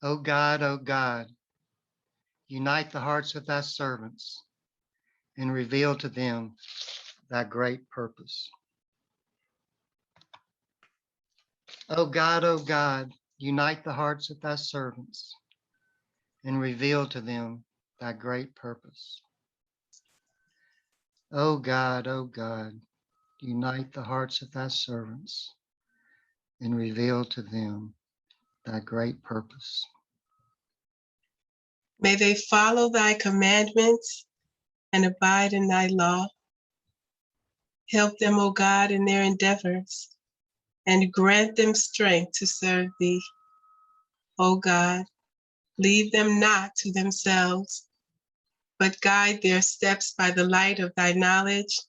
O God, unite the hearts of thy servants and reveal to them thy great purpose. O God, unite the hearts of thy servants and reveal to them thy great purpose. O God, unite the hearts of thy servants and reveal to them thy great purpose. May they follow thy commandments and abide in thy law. Help them, O God, in their endeavors, and grant them strength to serve thee. O God, leave them not to themselves, but guide their steps by the light of thy knowledge,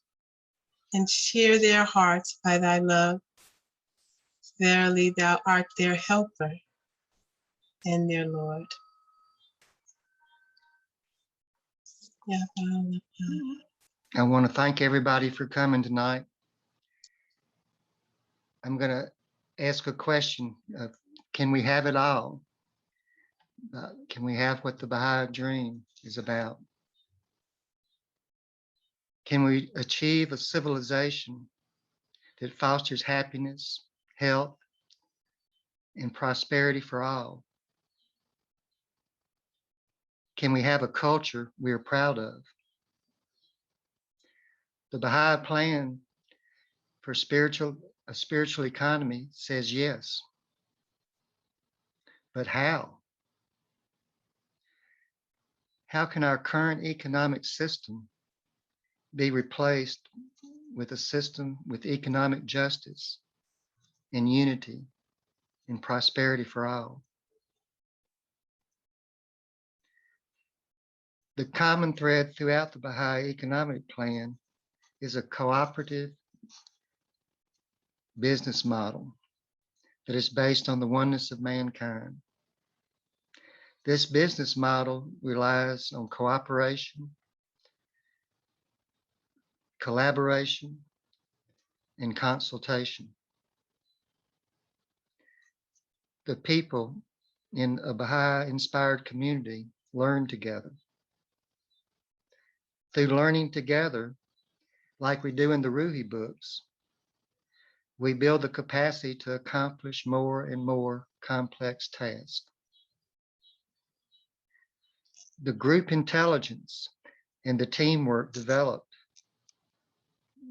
and cheer their hearts by thy love. Verily, thou art their helper and their Lord. I want to thank everybody for coming tonight. I'm going to ask a question of, can we have it all? Can we have what the Baha'i dream is about? Can we achieve a civilization that fosters happiness, health, and prosperity for all? Can we have a culture we are proud of? The Baha'i plan for a spiritual economy says yes. But how? How can our current economic system be replaced with a system with economic justice and unity and prosperity for all? The common thread throughout the Baha'i economic plan is a cooperative business model that is based on the oneness of mankind. This business model relies on cooperation, collaboration, and consultation. The people in a Baha'i-inspired community learn together. Through learning together, like we do in the Ruhi books, we build the capacity to accomplish more and more complex tasks. The group intelligence and the teamwork developed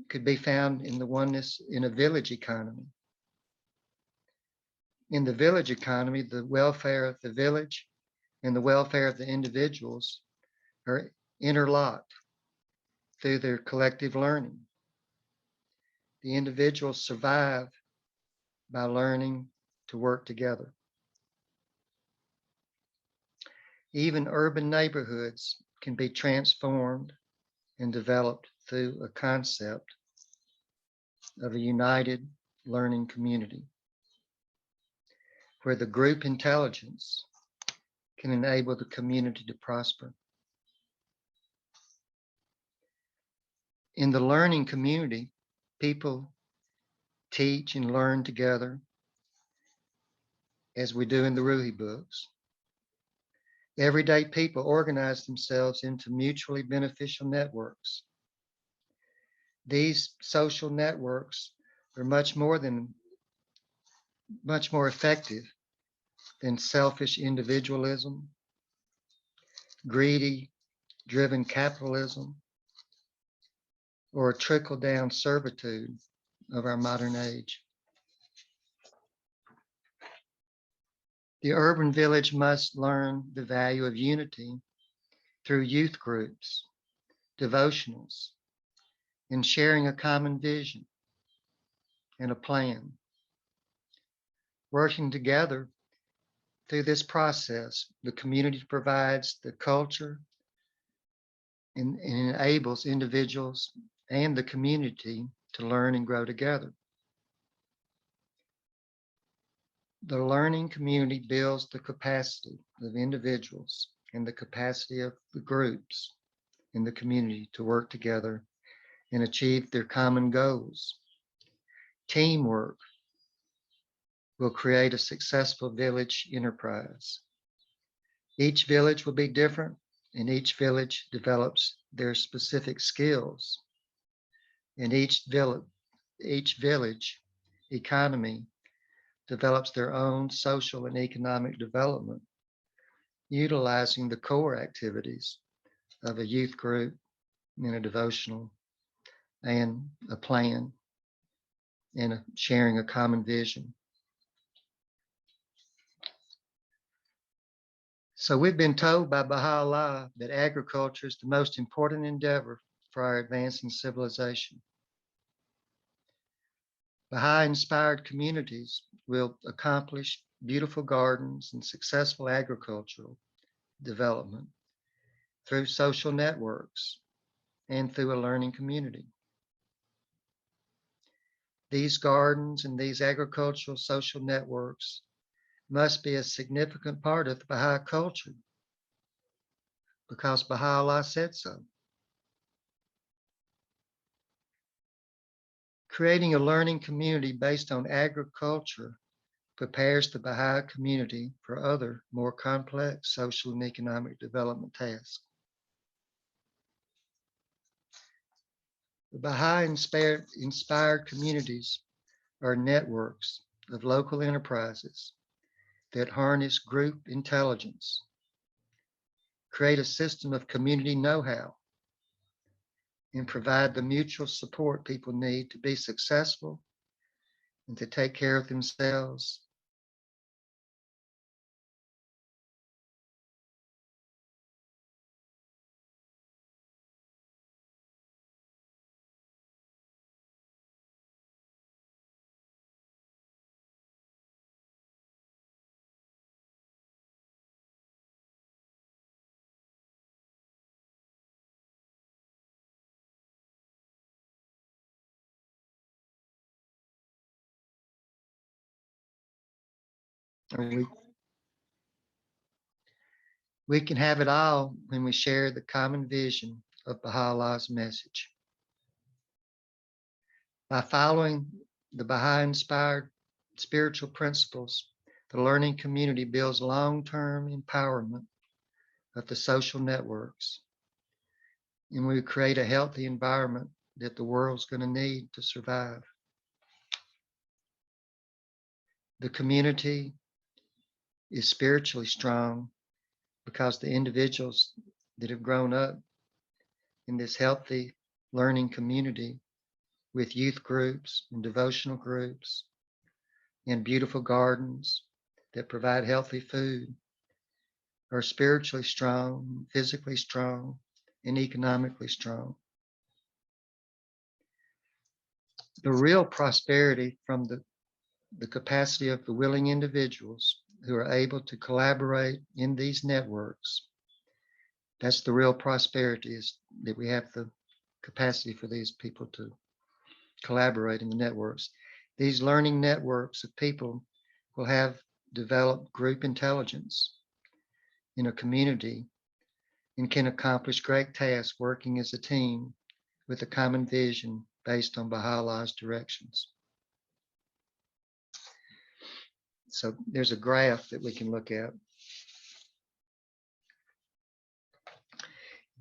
could be found in the oneness in a village economy. In the village economy, the welfare of the village and the welfare of the individuals are interlocked through their collective learning. The individuals survive by learning to work together. Even urban neighborhoods can be transformed and developed through a concept of a united learning community, where the group intelligence can enable the community to prosper. In the learning community, people teach and learn together as we do in the Ruhi books. Everyday people organize themselves into mutually beneficial networks. These social networks are much more effective than selfish individualism, greedy, driven capitalism, or a trickle-down servitude of our modern age. The urban village must learn the value of unity through youth groups, devotionals, and sharing a common vision and a plan. Working together through this process, the community provides the culture and enables individuals and the community to learn and grow together. The learning community builds the capacity of individuals and the capacity of the groups in the community to work together and achieve their common goals. Teamwork will create a successful village enterprise. Each village will be different, and each village develops their specific skills. And each village economy develops their own social and economic development, utilizing the core activities of a youth group and a devotional and a plan and sharing a common vision. So we've been told by Baha'u'llah that agriculture is the most important endeavor for our advancing civilization. Baha'i-inspired communities will accomplish beautiful gardens and successful agricultural development through social networks and through a learning community. These gardens and these agricultural social networks must be a significant part of the Baha'i culture because Baha'u'llah said so. Creating a learning community based on agriculture prepares the Baha'i community for other more complex social and economic development tasks. The Baha'i-inspired communities are networks of local enterprises that harness group intelligence, create a system of community know-how, and provide the mutual support people need to be successful and to take care of themselves. We can have it all when we share the common vision of Baha'u'llah's message. By following the Baha'i-inspired spiritual principles, the learning community builds long-term empowerment of the social networks, and we create a healthy environment that the world's going to need to survive. The community is spiritually strong because the individuals that have grown up in this healthy learning community with youth groups and devotional groups and beautiful gardens that provide healthy food are spiritually strong, physically strong, and economically strong. The real prosperity from the capacity of the willing individuals who are able to collaborate in these networks, that's the real prosperity, is that we have the capacity for these people to collaborate in the networks. These learning networks of people will have developed group intelligence in a community and can accomplish great tasks working as a team with a common vision based on Baha'u'llah's directions. So there's a graph that we can look at.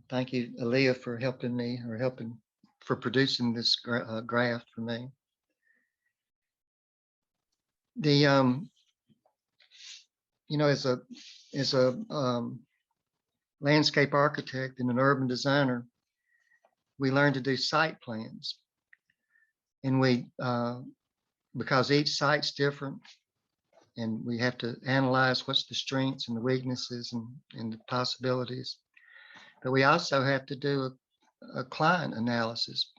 Thank you, Aaliyah, for helping me for producing this graph for me. The as a landscape architect and an urban designer, we learn to do site plans, and we because each site's different, and we have to analyze what's the strengths and the weaknesses and the possibilities. But we also have to do a client analysis,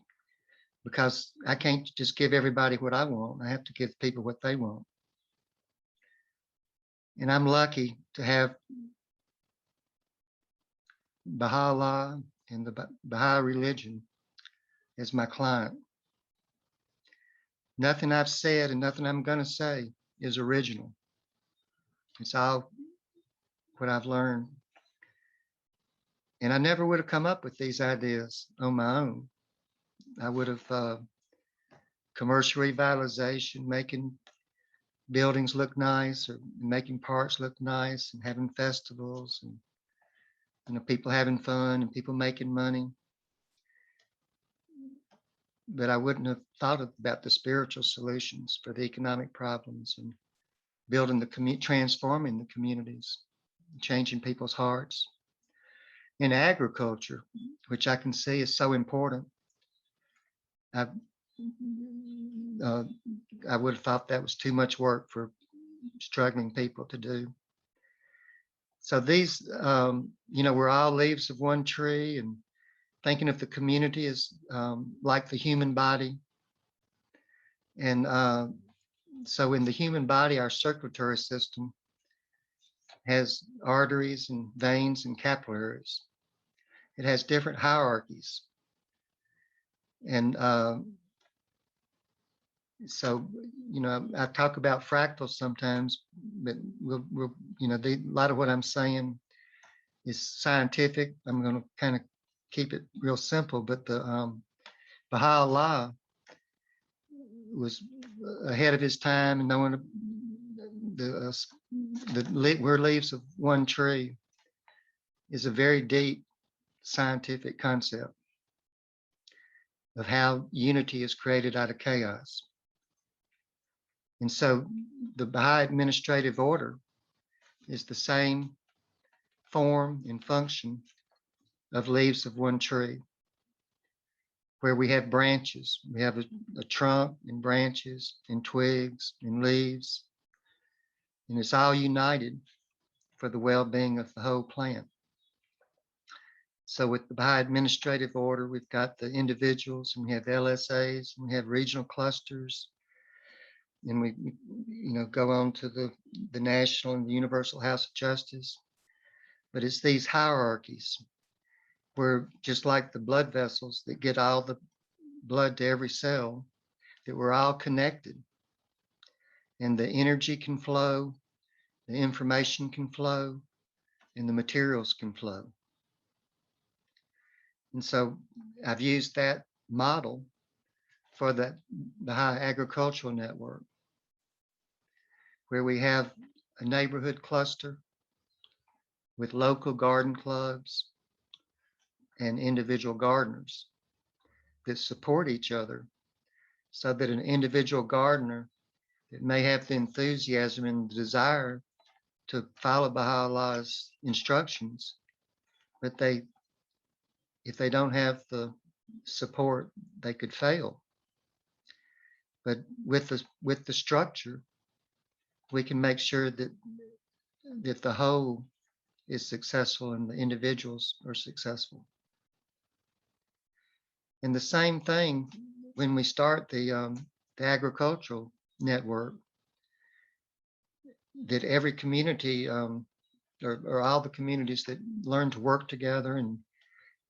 because I can't just give everybody what I want. I have to give people what they want. And I'm lucky to have Baha'u'llah and the Baha'i religion as my client. Nothing I've said and nothing I'm going to say is original. It's all what I've learned. And I never would have come up with these ideas on my own. I would have commercial revitalization, making buildings look nice or making parks look nice and having festivals and people having fun and people making money. But I wouldn't have thought about the spiritual solutions for the economic problems and building the transforming the communities, changing people's hearts. In agriculture, which I can see is so important, I, uh, I would have thought that was too much work for struggling people to do. So these, we're all leaves of one tree, and thinking of the community as like the human body. And so in the human body, our circulatory system has arteries and veins and capillaries. It has different hierarchies. And so, I talk about fractals sometimes, but a lot of what I'm saying is scientific. I'm going to kind of keep it real simple, but the Baha'i was ahead of his time and knowing we're leaves of one tree is a very deep scientific concept of how unity is created out of chaos. And so the Baha'i administrative order is the same form and function of leaves of one tree, where we have branches. We have a trunk and branches and twigs and leaves, and it's all united for the well-being of the whole plant. So with the Baha'i administrative order, we've got the individuals, and we have LSAs, and we have regional clusters, and we go on to the national and the universal house of justice. But it's these hierarchies where, just like the blood vessels that get all the blood to every cell, that we're all connected, and the energy can flow, the information can flow, and the materials can flow. And so I've used that model for the Baha'i agricultural network, where we have a neighborhood cluster with local garden clubs and individual gardeners that support each other, so that an individual gardener that may have the enthusiasm and the desire to follow Baha'u'llah's instructions, but if they don't have the support, they could fail. But with the structure, we can make sure that the whole is successful and the individuals are successful. And the same thing when we start the agricultural network, that every community or all the communities that learn to work together and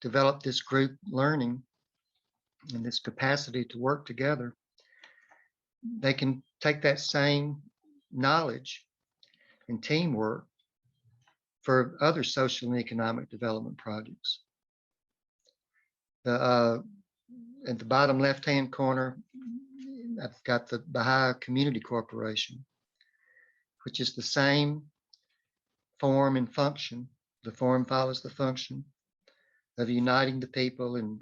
develop this group learning and this capacity to work together, they can take that same knowledge and teamwork for other social and economic development projects. At the bottom left-hand corner, I've got the Baha'i Community Corporation, which is the same form and function. The form follows the function of uniting the people and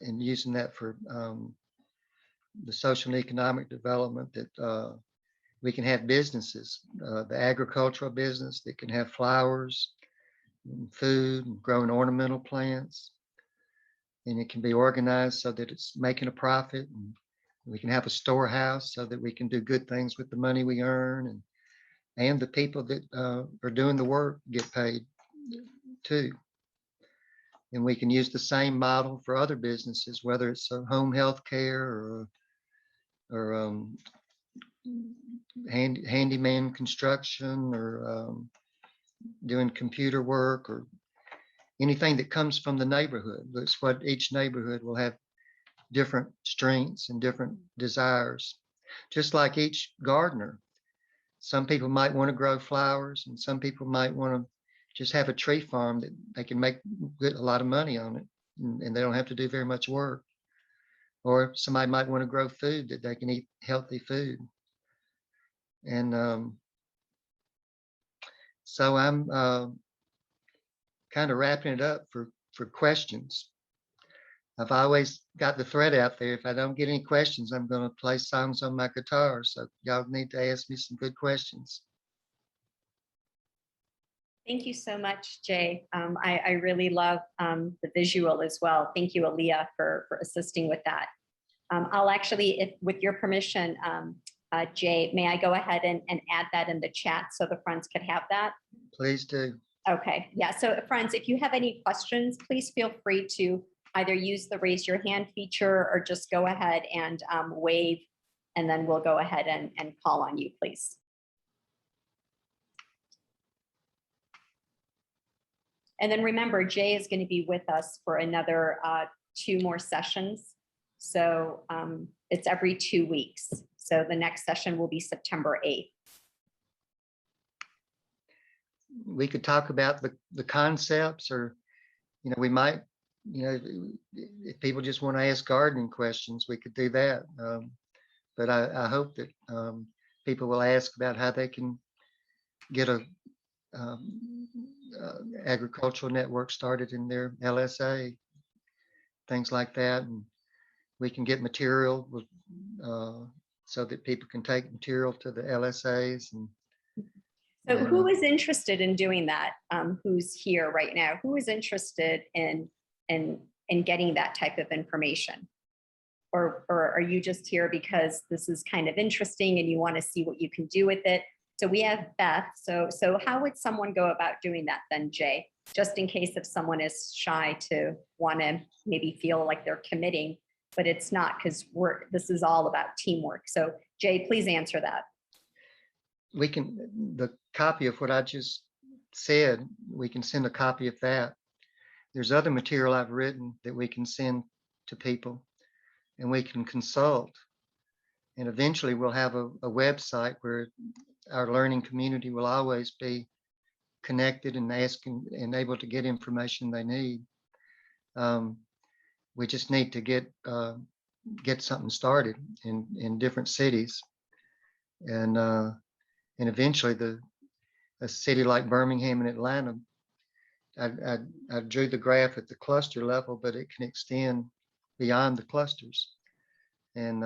using that for the social and economic development, that we can have businesses, the agricultural business that can have flowers and food and growing ornamental plants. And it can be organized so that it's making a profit, and we can have a storehouse so that we can do good things with the money we earn, and the people that are doing the work get paid too. And we can use the same model for other businesses, whether it's a home health care or handyman construction or doing computer work or anything that comes from the neighborhood. That's what each neighborhood will have different strengths and different desires. Just like each gardener, some people might want to grow flowers, and some people might want to just have a tree farm that they can make a lot of money on it, and they don't have to do very much work. Or somebody might want to grow food that they can eat healthy food. And so I'm kind of wrapping it up for questions. I've always got the thread out there. If I don't get any questions, I'm going to play songs on my guitar. So y'all need to ask me some good questions. Thank you so much, Jay. I really love the visual as well. Thank you, Aaliyah, for assisting with that. I'll actually, if with your permission, Jay, may I go ahead and add that in the chat so the friends could have that? Please do. Okay, yeah, so friends, if you have any questions, please feel free to either use the raise your hand feature or just go ahead and wave, and then we'll go ahead and call on you, please. And then remember, Jay is going to be with us for another 2 more sessions. So it's every 2 weeks. So the next session will be September 8th. We could talk about the concepts, or, we might, if people just want to ask gardening questions, we could do that. But I hope that people will ask about how they can get a agricultural network started in their LSA, things like that. And we can get material so that people can take material to the LSAs. So who is interested in doing that? Who's here right now? Who is interested in getting that type of information? Or are you just here because this is kind of interesting and you want to see what you can do with it? So we have Beth. So how would someone go about doing that then, Jay? Just in case if someone is shy to want to maybe feel like they're committing, but it's not, because this is all about teamwork. So Jay, please answer that. We can, the copy of what I just said, we can send a copy of that. There's other material I've written that we can send to people, and we can consult. And eventually we'll have a website where our learning community will always be connected and asking and able to get information they need. We just need to get something started in different cities, and eventually a city like Birmingham and Atlanta. I drew the graph at the cluster level, but it can extend beyond the clusters, and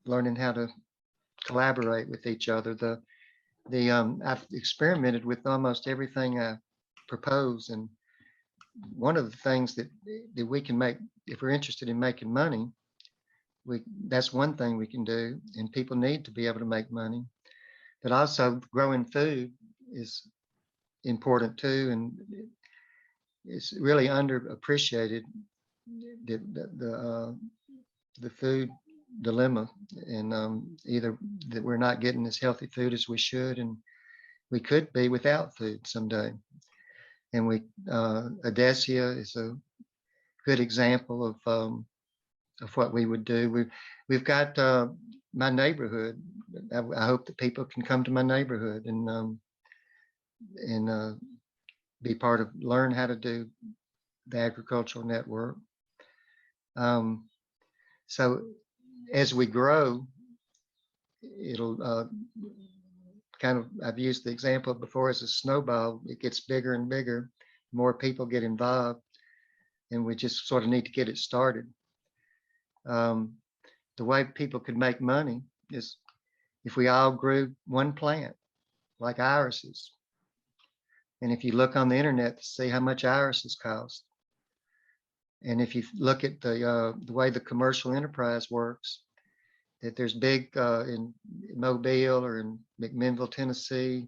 learning how to collaborate with each other. I've experimented with almost everything I propose, and one of the things that we can make, if we're interested in making money, that's one thing we can do, and people need to be able to make money. But also growing food is important too, and it's really underappreciated, the food dilemma, and either that we're not getting as healthy food as we should, and we could be without food someday. And Odessia is a good example of what we would do. We've got my neighborhood. I hope that people can come to my neighborhood and be part of, learn how to do the agricultural network. So as we grow, it'll I've used the example before as a snowball. It gets bigger and bigger, more people get involved, and we just sort of need to get it started. The way people could make money is if we all grew one plant, like irises. And if you look on the internet to see how much irises cost, and if you look at the way the commercial enterprise works, that there's big in Mobile or in McMinnville, Tennessee,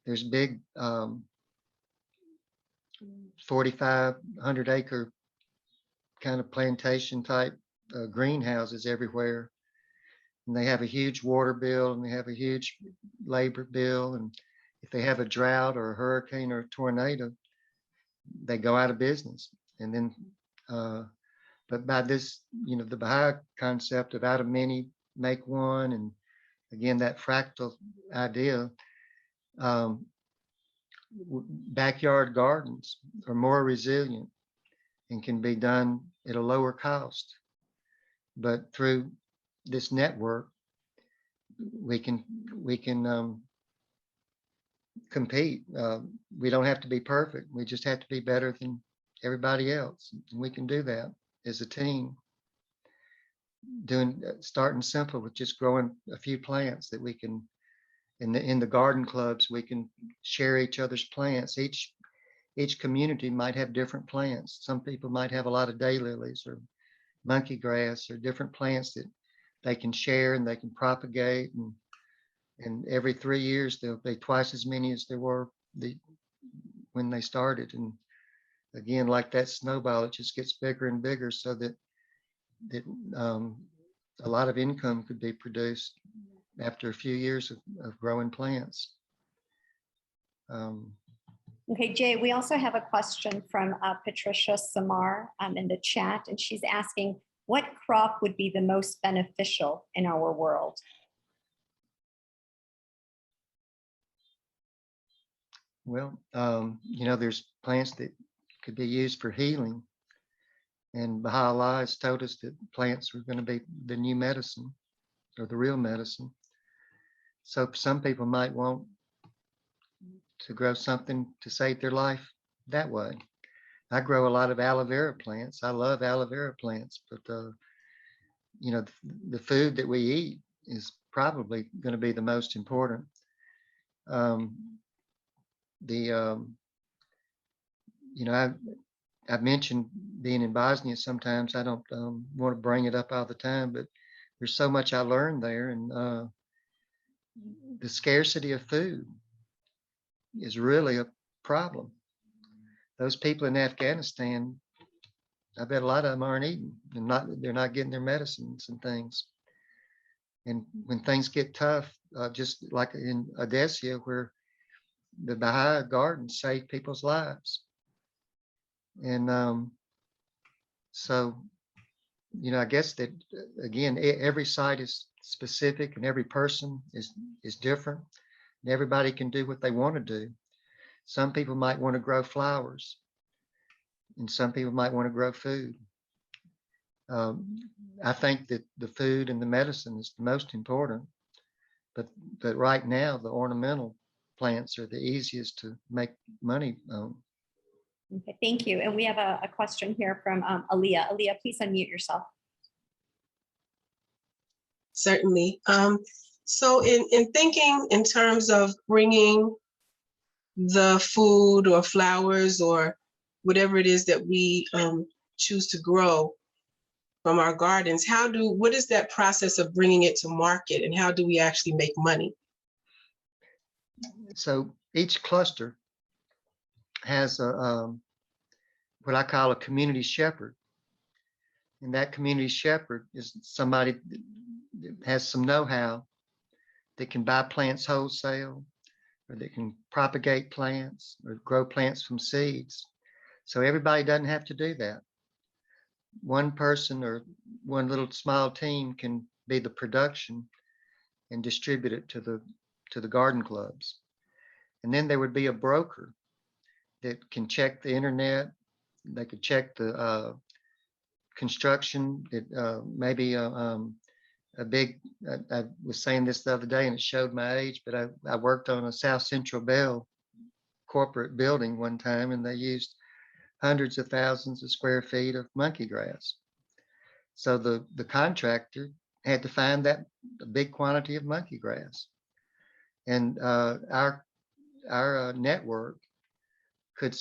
there's big 4,500 acre kind of plantation type greenhouses everywhere. And they have a huge water bill, and they have a huge labor bill, and if they have a drought or a hurricane or a tornado, they go out of business. And then, but by this, the Baha'i concept of out of many make one, and again, that fractal idea, backyard gardens are more resilient and can be done at a lower cost. But through this network, we can compete. We don't have to be perfect. We just have to be better than everybody else. And we can do that as a team. Starting simple with just growing a few plants that we can, in the garden clubs, we can share each other's plants. Each community might have different plants. Some people might have a lot of daylilies or monkey grass or different plants that they can share and they can propagate. And every 3 years, there'll be twice as many as there were when they started. And again, like that snowball, it just gets bigger and bigger, so that a lot of income could be produced after a few years of growing plants. Okay, Jay, we also have a question from Patricia Samar in the chat, and she's asking, what crop would be the most beneficial in our world? Well, there's plants that could be used for healing. And Bahá'í has told us that plants are going to be the new medicine, or the real medicine. So some people might want to grow something to save their life that way. I grow a lot of aloe vera plants. I love aloe vera plants, but the food that we eat is probably going to be the most important. I've mentioned being in Bosnia sometimes. I don't want to bring it up all the time, but there's so much I learned there. And the scarcity of food is really a problem. Those people in Afghanistan, I bet a lot of them aren't eating, and they're not getting their medicines and things. And when things get tough, just like in Odessa, where the Baha'i gardens save people's lives. And so, I guess that, again, every site is specific and every person is different. And everybody can do what they want to do. Some people might want to grow flowers, and some people might want to grow food. I think that the food and the medicine is the most important, but right now the ornamental plants are the easiest to make money on. Okay, thank you. And we have a question here from Aaliyah. Aaliyah, please unmute yourself. Certainly. So in thinking in terms of bringing the food or flowers or whatever it is that we choose to grow from our gardens, what is that process of bringing it to market, and how do we actually make money? So each cluster has what I call a community shepherd. And that community shepherd is somebody that has some know-how, that can buy plants wholesale, or that can propagate plants or grow plants from seeds. So everybody doesn't have to do that. One person or one little small team can be the production and distribute it to the garden clubs. And then there would be a broker that can check the internet. They could check the construction. Maybe a big, I was saying this the other day and it showed my age, but I worked on a South Central Bell corporate building one time, and they used hundreds of thousands of square feet of monkey grass. So the contractor had to find that a big quantity of monkey grass. And our network could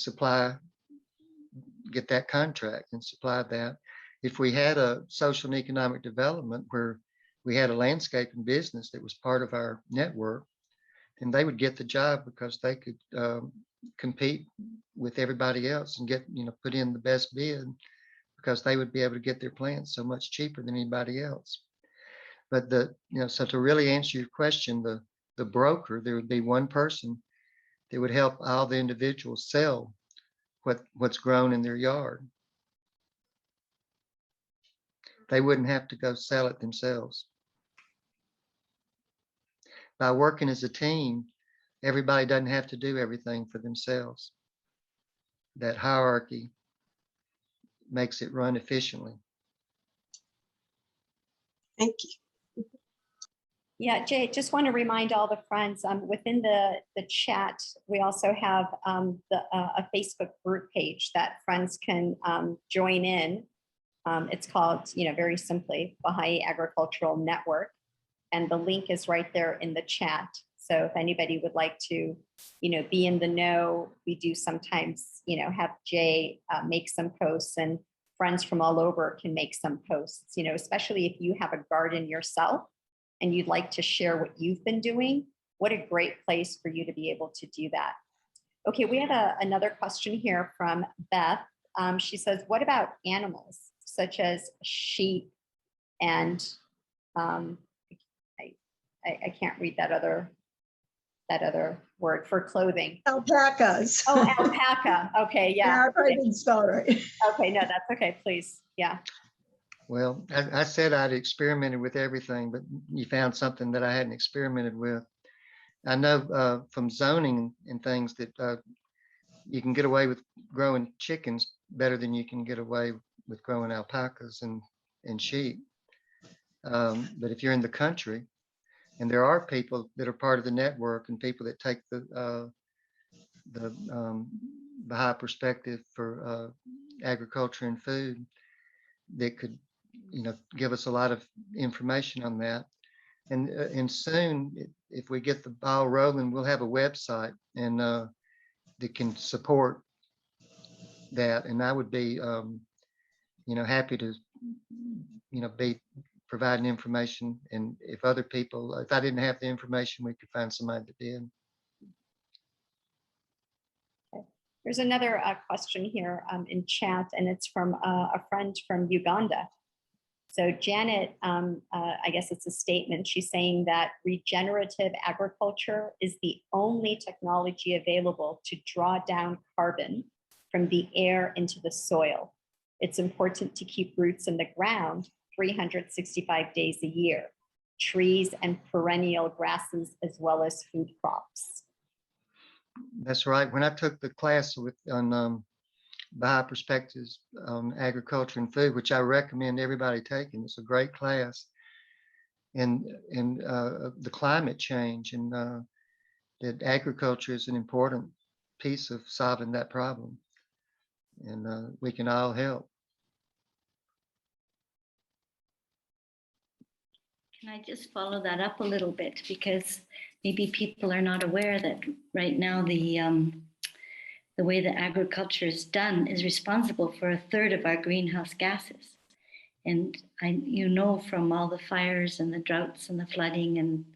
get that contract and supply that. If we had a social and economic development where we had a landscaping business that was part of our network, then they would get the job because they could compete with everybody else and get, put in the best bid, because they would be able to get their plants so much cheaper than anybody else. But so to really answer your question, the broker, there would be one person that would help all the individuals sell what's grown in their yard. They wouldn't have to go sell it themselves. By working as a team, everybody doesn't have to do everything for themselves. That hierarchy makes it run efficiently. Thank you. Yeah, Jay, just want to remind all the friends within the chat, we also have a Facebook group page that friends can join in. It's called, very simply, Baha'i Agricultural Network. And the link is right there in the chat. So if anybody would like to, be in the know, we do sometimes, have Jay make some posts, and friends from all over can make some posts, especially if you have a garden yourself and you'd like to share what you've been doing. What a great place for you to be able to do that. Okay, we have another question here from Beth. She says, what about animals such as sheep and I can't read that other word for clothing. Alpacas. Oh, alpaca. Okay, yeah. Yeah, I probably didn't spell it right. Okay, no, that's okay, please. Yeah. Well, I said I'd experimented with everything, but you found something that I hadn't experimented with. I know from zoning and things that you can get away with growing chickens better than you can get away with growing alpacas and sheep. But if you're in the country, and there are people that are part of the network and people that take the Baha'i perspective for agriculture and food that could, give us a lot of information on that. And soon, if we get the ball rolling, we'll have a website and that can support that. And I would be, happy to, be providing information. And if other people, if I didn't have the information, we could find somebody that did. There's another question here in chat, and it's from a friend from Uganda. So Janet, I guess it's a statement. She's saying that regenerative agriculture is the only technology available to draw down carbon from the air into the soil. It's important to keep roots in the ground 365 days a year, trees and perennial grasses, as well as food crops. That's right. When I took the class on Baha'i perspectives on agriculture and food, which I recommend everybody taking, it's a great class, and the climate change and that agriculture is an important piece of solving that problem, and we can all help. Can I just follow that up a little bit, because maybe people are not aware that right now the way that agriculture is done is responsible for 1/3 of our greenhouse gases. And from all the fires and the droughts and the flooding, and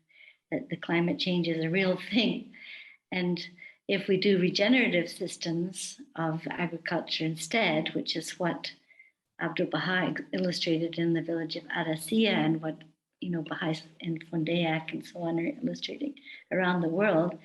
that the climate change is a real thing. And if we do regenerative systems of agriculture instead, which is what Abdul Baha illustrated in the village of Arasiya, and what Baha'is in Fondayak and so on are illustrating around the world.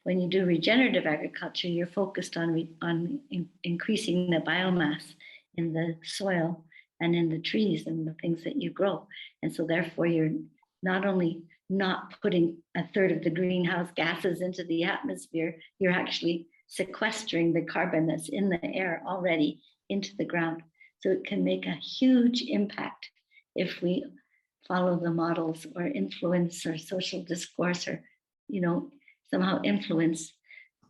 When you do regenerative agriculture, you're focused on increasing the biomass in the soil and in the trees and the things that you grow. And so therefore you're not only not putting 1/3 of the greenhouse gases into the atmosphere, you're actually sequestering the carbon that's in the air already into the ground. So it can make a huge impact if we follow the models or influence or social discourse, or somehow influence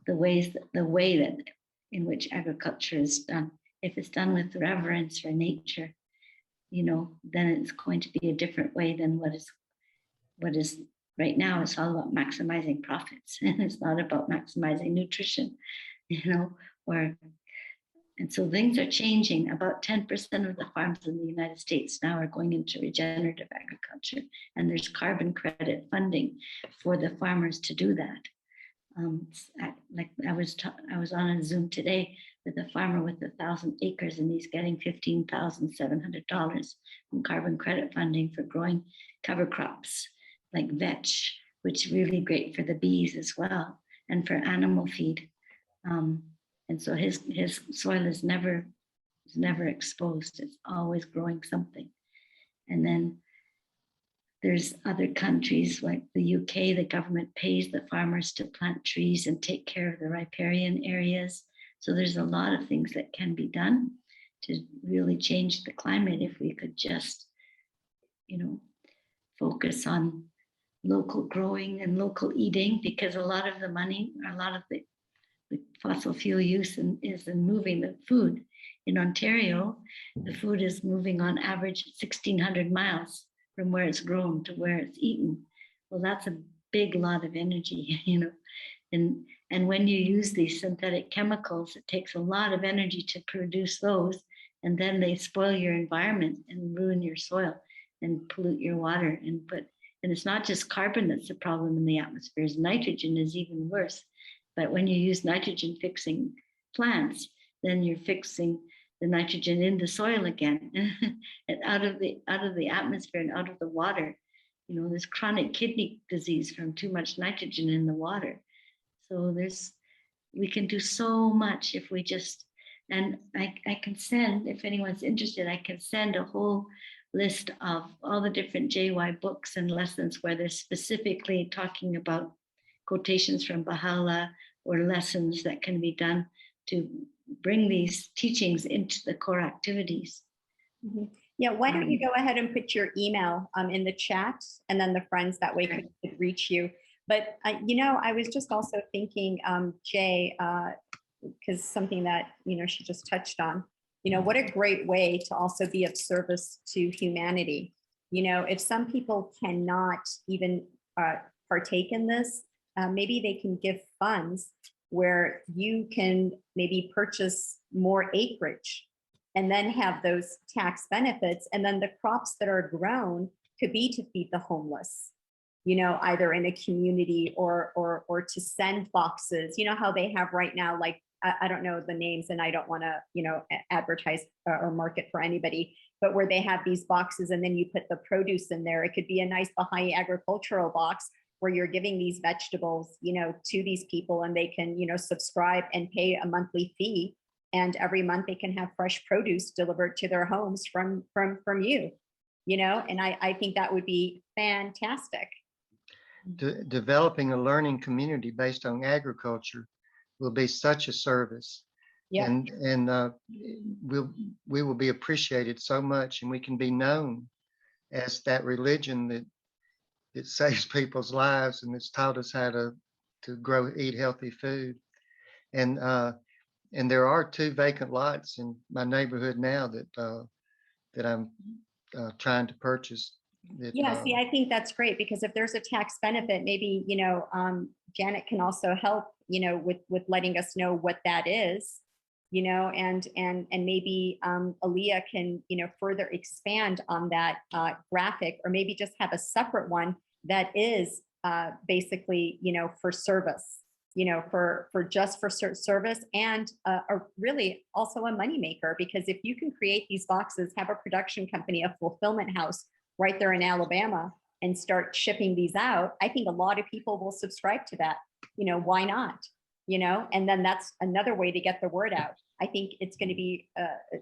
the way that in which agriculture is done. If it's done with reverence for nature, then it's going to be a different way than what is right now. It's all about maximizing profits, and it's not about maximizing nutrition, and so things are changing. About 10% of the farms in the United States now are going into regenerative agriculture, and there's carbon credit funding for the farmers to do that. Like I was on a Zoom today with a farmer with 1,000 acres, and he's getting $15,700 from carbon credit funding for growing cover crops like vetch, which is really great for the bees as well. and for animal feed. And so his soil is never exposed. It's always growing something. And then there's other countries like the UK, the government pays the farmers to plant trees and take care of the riparian areas. So there's a lot of things that can be done to really change the climate if we could just, focus on local growing and local eating, because a lot of the money, a lot of the fossil fuel use is in moving the food. In Ontario, the food is moving on average 1,600 miles from where it's grown to where it's eaten. Well, that's a big lot of energy, and when you use these synthetic chemicals, it takes a lot of energy to produce those, and then they spoil your environment and ruin your soil and pollute your water. And it's not just carbon that's the problem in the atmosphere, nitrogen is even worse. But when you use nitrogen fixing plants, then you're fixing the nitrogen in the soil again and out of the atmosphere and out of the water. There's chronic kidney disease from too much nitrogen in the water. So we can do so much if we just, and I can send, if anyone's interested, I can send a whole list of all the different JY books and lessons where they're specifically talking about quotations from Baha'u'llah or lessons that can be done to bring these teachings into the core activities. Mm-hmm. Yeah, why don't you go ahead and put your email in the chat, and then the friends that way could reach you. But, I was just also thinking, Jay, because something that, she just touched on, what a great way to also be of service to humanity. If some people cannot even partake in this, maybe they can give funds where you can maybe purchase more acreage and then have those tax benefits. And then the crops that are grown could be to feed the homeless, either in a community or to send boxes, how they have right now, like, I don't know the names and I don't want to, advertise or market for anybody, but where they have these boxes and then you put the produce in there. It could be a nice Baha'i agricultural box where you're giving these vegetables, to these people, and they can, subscribe and pay a monthly fee. And every month they can have fresh produce delivered to their homes from you, and I think that would be fantastic. Developing a learning community based on agriculture will be such a service. Yeah. And we will be appreciated so much, and we can be known as that religion that it saves people's lives and it's taught us how to eat healthy food. And there are 2 vacant lots in my neighborhood now that I'm trying to purchase. See, I think that's great, because if there's a tax benefit, maybe, Janet can also help, with letting us know what that is, and maybe Aaliyah can, further expand on that graphic, or maybe just have a separate one that is basically, for service, for service, and really also a moneymaker, because if you can create these boxes, have a production company, a fulfillment house right there in Alabama, and start shipping these out, I think a lot of people will subscribe to that. Why not? And then that's another way to get the word out. I think it's going to be,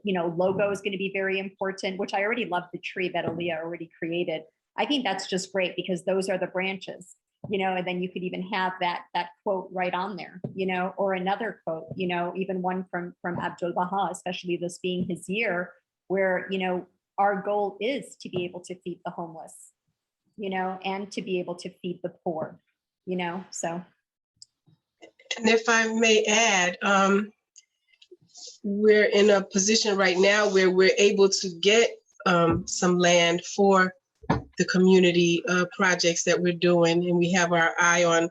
logo is going to be very important, which I already love the tree that Aaliyah already created. I think that's just great, because those are the branches, and then you could even have that quote right on there, or another quote, even one from Abdul Baha, especially this being his year, where, our goal is to be able to feed the homeless, and to be able to feed the poor, so. And if I may add, we're in a position right now where we're able to get some land for the community projects that we're doing, and we have our eye on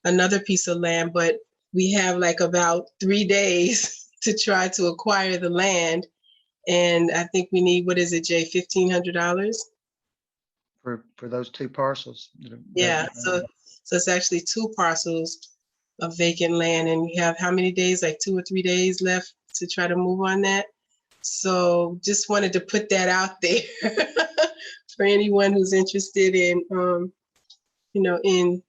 another piece of land, but we have like about 3 days to try to acquire the land. And I think we need, what is it, Jay, $1,500? For those 2 parcels. Yeah, so it's actually 2 parcels of vacant land, and you have how many days, like 2 or 3 days left to try to move on that. So just wanted to put that out there for anyone who's interested in, in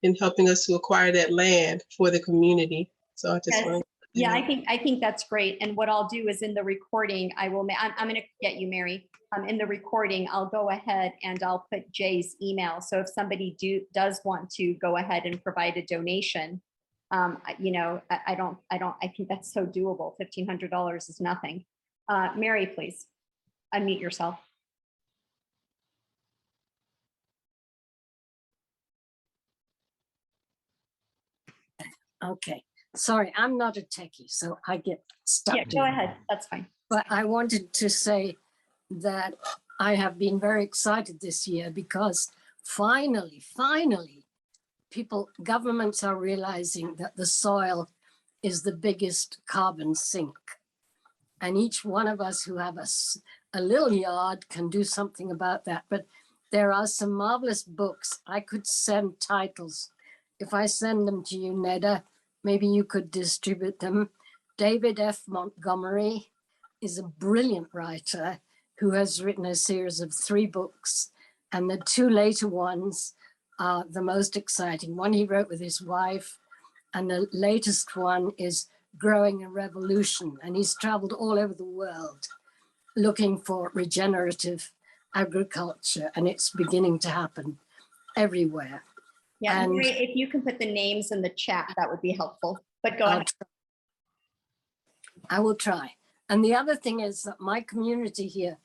in helping us to acquire that land for the community. So I just Yes. want to. Yeah, I think that's great. And what I'll do is in the recording, I'm going to get you, Mary. In the recording, I'll go ahead and I'll put Jay's email. So if somebody does want to go ahead and provide a donation, you know, I think that's so doable. $1,500 is nothing. Mary, please unmute yourself. Okay, sorry, I'm not a techie, so I get stuck. Yeah, go ahead. That's fine. But I wanted to say that I have been very excited this year because finally, governments are realizing that the soil is the biggest carbon sink. And each one of us who have a little yard can do something about that. But there are some marvelous books. I could send titles. If I send them to you, Neda, maybe you could distribute them. David F. Montgomery is a brilliant writer who has written a series of 3 books, and the 2 later ones are the most exciting. One he wrote with his wife, and the latest one is Growing a Revolution, and he's traveled all over the world looking for regenerative agriculture, and it's beginning to happen everywhere. Yeah, And Mary, if you can put the names in the chat, that would be helpful. But go ahead. I will try. And the other thing is that my community here,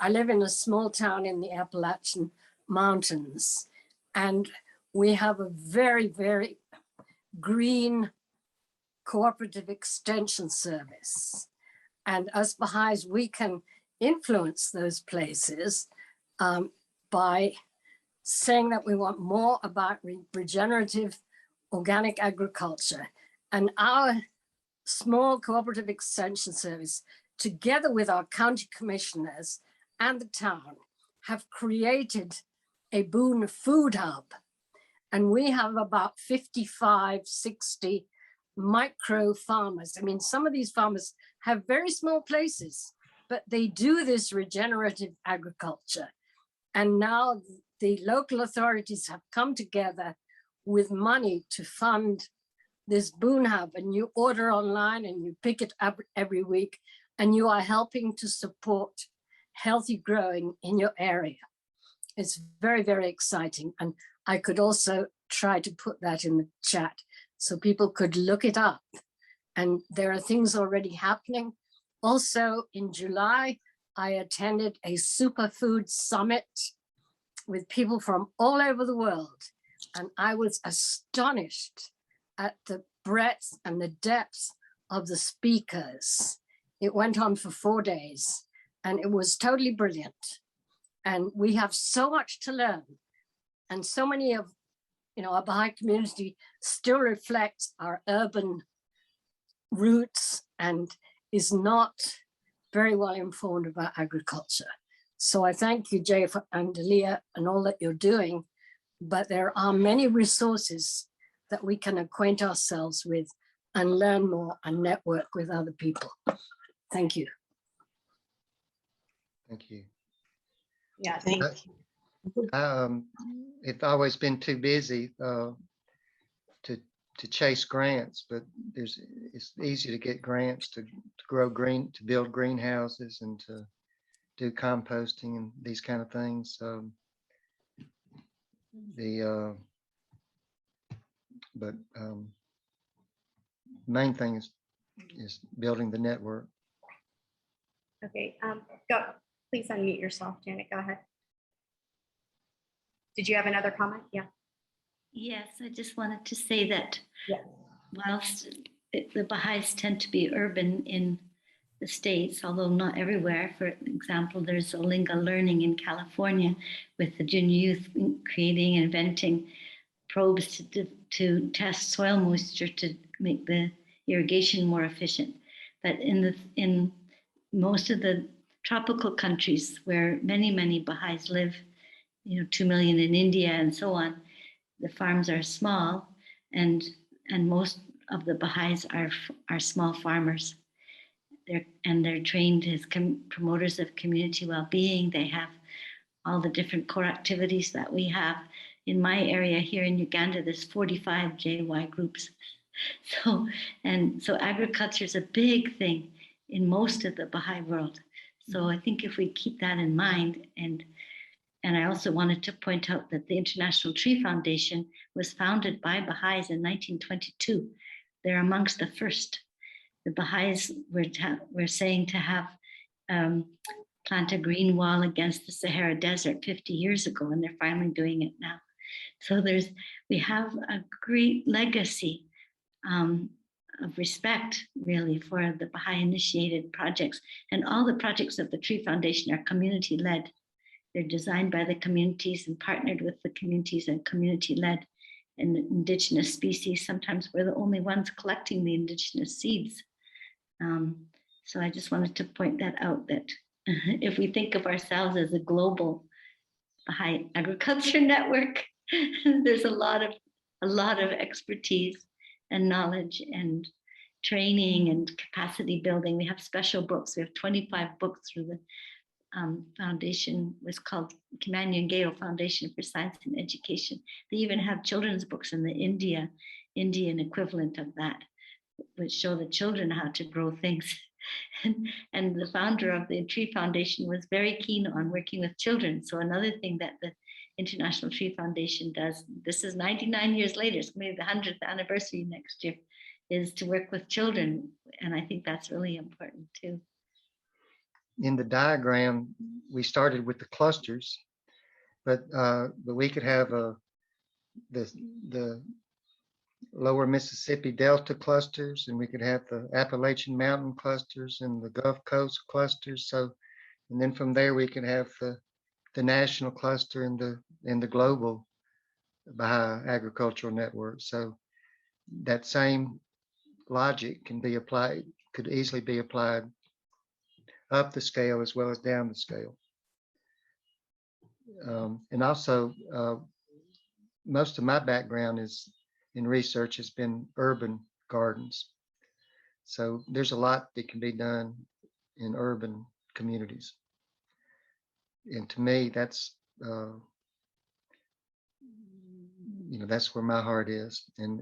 I live in a small town in the Appalachian Mountains, and we have a very, very green cooperative extension service. And as Baha'is, we can influence those places by saying that we want more about regenerative organic agriculture. And our small cooperative extension service, together with our county commissioners and the town, have created a Boone food hub. And we have about 55, 60 micro farmers. I mean, some of these farmers have very small places, but they do this regenerative agriculture. And now the local authorities have come together with money to fund this Boone Hub, and you order online and you pick it up every week, and you are helping to support healthy growing in your area. It's very, very exciting. And I could also try to put that in the chat so people could look it up. And there are things already happening. Also in July, I attended a superfood summit with people from all over the world. And I was astonished at the breadth and the depth of the speakers. It went on for 4 days and it was totally brilliant. And we have so much to learn. And so many of, our Baha'i community still reflects our urban roots and is not very well informed about agriculture. So I thank you, Jay and Delia, and all that you're doing, but there are many resources that we can acquaint ourselves with and learn more and network with other people. Thank you. Thank you. Yeah, thank you. It's always been too busy to chase grants, but it's easy to get grants to grow to build greenhouses and to do composting and these kind of things. Main thing is building the network. Okay, go. Please unmute yourself, Janet. Go ahead. Did you have another comment? Yeah. Yes, I just wanted to say that Yeah. whilst the Baha'is tend to be urban in the States, although not everywhere. For example, there's Olinga Learning in California with the junior youth creating and inventing probes to test soil moisture to make the irrigation more efficient. But in most of the tropical countries where many Baha'is live, 2 million in India and so on, the farms are small, and most of the Baha'is are small farmers. They're trained as promoters of community well-being. They have all the different core activities that we have in my area here in Uganda, there's 45 JY groups. So agriculture is a big thing in most of the Baha'i world. So I think if we keep that in mind, and I also wanted to point out that the International Tree Foundation was founded by Baha'is in 1922. They're amongst the first. The Baha'is were saying to have plant a green wall against the Sahara Desert 50 years ago, and they're finally doing it now. So we have a great legacy of respect, really, for the Baha'i initiated projects. And all the projects of the Tree Foundation are community led. They're designed by the communities and partnered with the communities and community led. And indigenous species, sometimes we're the only ones collecting the indigenous seeds. So I just wanted to point that out, that if we think of ourselves as a global Baha'i agriculture network, there's a lot of expertise and knowledge and training and capacity building. We have special books. We have 25 books through the foundation. Was called Kimani Ngeo Foundation for Science and Education. They even have children's books in the Indian equivalent of that, which show the children how to grow things. And the founder of the Tree Foundation was very keen on working with children. So another thing that the International Tree Foundation does, this is 99 years later, it's maybe the 100th anniversary next year, is to work with children. And I think that's really important too. In the diagram, we started with the clusters, but we could have the lower Mississippi Delta clusters, and we could have the Appalachian Mountain clusters and the Gulf Coast clusters. So, and then from there we can have the national cluster and the global Baha'i agricultural network. So that same logic can be applied, could easily be applied up the scale as well as down the scale. And also, most of my background is in research has been urban gardens. So there's a lot that can be done in urban communities. And to me, that's, that's where my heart is, and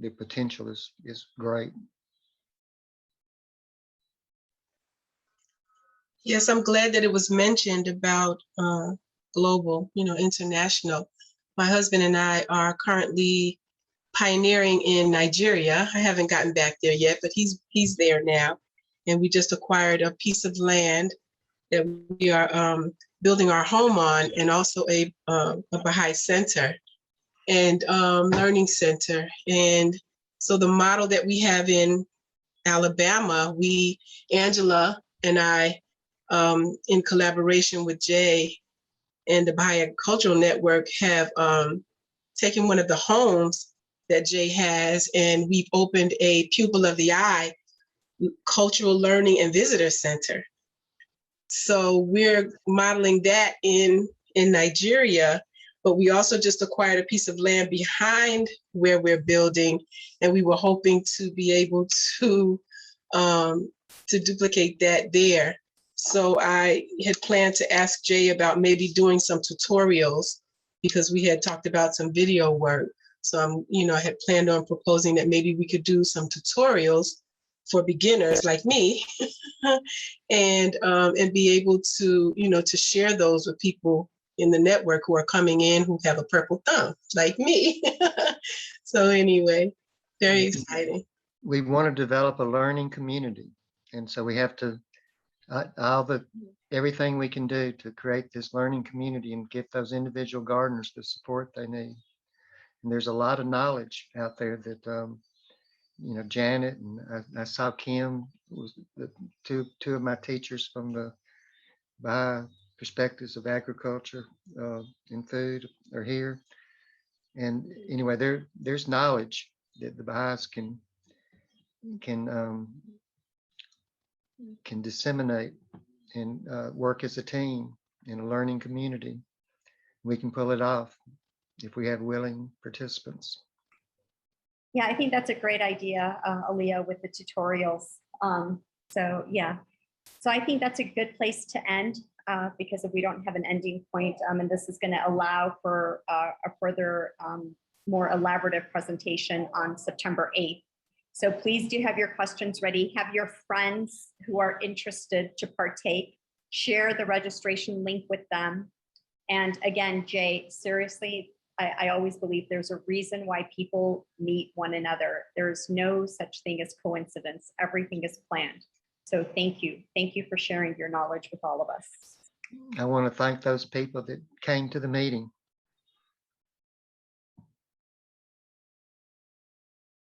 the potential is great. Yes, I'm glad that it was mentioned about global, international. My husband and I are currently pioneering in Nigeria. I haven't gotten back there yet, but he's there now. And we just acquired a piece of land that we are building our home on, and also a Baha'i center and learning center. And so the model that we have in Alabama, Angela and I, in collaboration with Jay and the Baha'i Agricultural Network, have taken one of the homes that Jay has, and we've opened a Pupil of the Eye cultural learning and visitor center. So we're modeling that in Nigeria, but we also just acquired a piece of land behind where we're building, and we were hoping to be able to duplicate that there. So I had planned to ask Jay about maybe doing some tutorials, because we had talked about some video work. So I had planned on proposing that maybe we could do some tutorials for beginners like me, and be able to, to share those with people in the network who are coming in who have a purple thumb like me. So anyway, very exciting. We want to develop a learning community, and so we have to everything we can do to create this learning community and get those individual gardeners the support they need. And there's a lot of knowledge out there that Janet and I saw Kim was the two of my teachers from the Baha'i perspectives of agriculture and food are here. And anyway, there's knowledge that the Baha'is can disseminate and work as a team in a learning community. We can pull it off if we have willing participants. Yeah, I think that's a great idea, Aaliyah, with the tutorials. So I think that's a good place to end. because if we don't have an ending point, and this is going to allow for a further, more elaborative presentation on September 8th. So please do have your questions ready. Have your friends who are interested to partake, share the registration link with them. And again, Jay, seriously, I always believe there's a reason why people meet one another. There's no such thing as coincidence. Everything is planned. So thank you. Thank you for sharing your knowledge with all of us. I want to thank those people that came to the meeting.